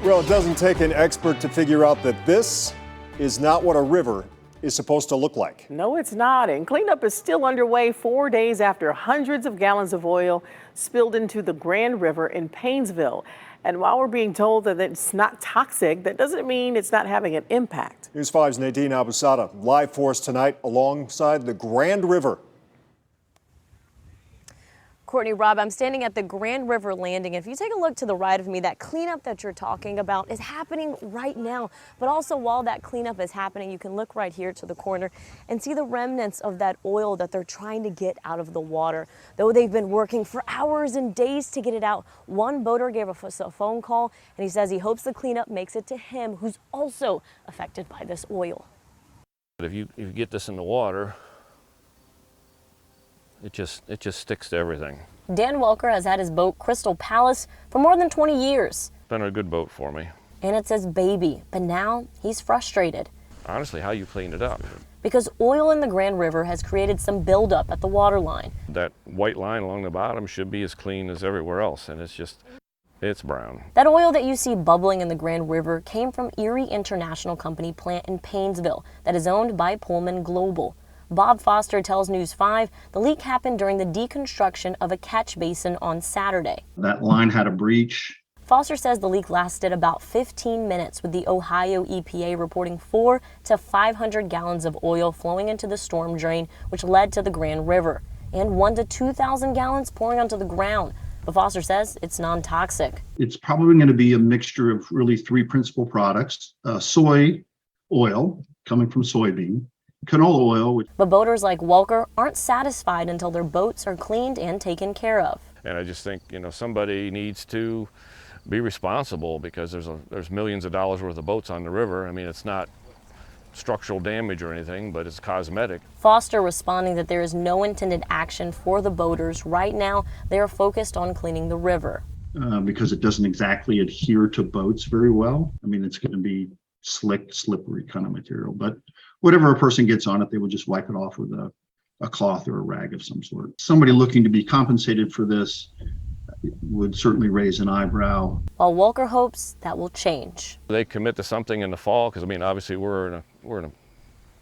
Well, it doesn't take an expert to figure out that this is not what a river is supposed to look like. No, it's not. And cleanup is still underway 4 days after hundreds of gallons of oil spilled into the Grand River in Paynesville. And while we're being told that it's not toxic, that doesn't mean it's not having an impact. News 5's Nadine Abusada live for us tonight alongside the Grand River. Courtney, Rob, I'm standing at the Grand River Landing. If you take a look to the right of me, that cleanup that you're talking about is happening right now. But also while that cleanup is happening, you can look right here to the corner and see the remnants of that oil that they're trying to get out of the water. Though they've been working for hours and days to get it out, one boater gave us a phone call and he says he hopes the cleanup makes it to him, who's also affected by this oil. If you get this in the water, it just sticks to everything. Dan Welker has had his boat Crystal Palace for more than 20 years. It's been a good boat for me. And it's his baby, but now he's frustrated. Honestly, how you clean it up. Because oil in the Grand River has created some buildup at the waterline. That white line along the bottom should be as clean as everywhere else, and it's brown. That oil that you see bubbling in the Grand River came from Erie International Company plant in Paynesville that is owned by Pullman Global. Bob Foster tells News 5 the leak happened during the deconstruction of a catch basin on Saturday. That line had a breach. Foster says the leak lasted about 15 minutes, with the Ohio EPA reporting 400 to 500 gallons of oil flowing into the storm drain, which led to the Grand River, and 1,000 to 2,000 gallons pouring onto the ground. But Foster says it's non-toxic. It's probably going to be a mixture of really three principal products: soy oil coming from soybean, canola oil. But boaters like Welker aren't satisfied until their boats are cleaned and taken care of. And I just think, somebody needs to be responsible, because there's millions of dollars worth of boats on the river. I mean, it's not structural damage or anything, but it's cosmetic. Foster responding that there is no intended action for the boaters. Right now, they are focused on cleaning the river. Because it doesn't exactly adhere to boats very well. I mean, it's going to be slick, slippery kind of material, but whatever a person gets on it, they will just wipe it off with a cloth or a rag of some sort. Somebody looking to be compensated for this would certainly raise an eyebrow. While Welker hopes that will change. They commit to something in the fall, because obviously we're in a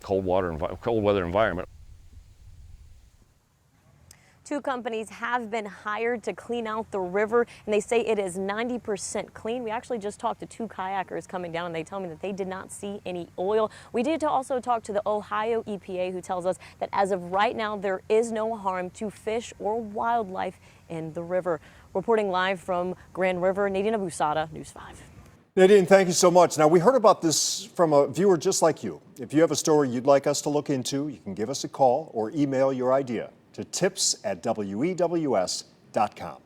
cold weather environment. 2 companies have been hired to clean out the river, and they say it is 90% clean. We actually just talked to 2 kayakers coming down, and they tell me that they did not see any oil. We did also talk to the Ohio EPA, who tells us that as of right now, there is no harm to fish or wildlife in the river. Reporting live from Grand River, Nadine Abusada, News 5. Nadine, thank you so much. Now, we heard about this from a viewer just like you. If you have a story you'd like us to look into, you can give us a call or email your idea to tips@wews.com.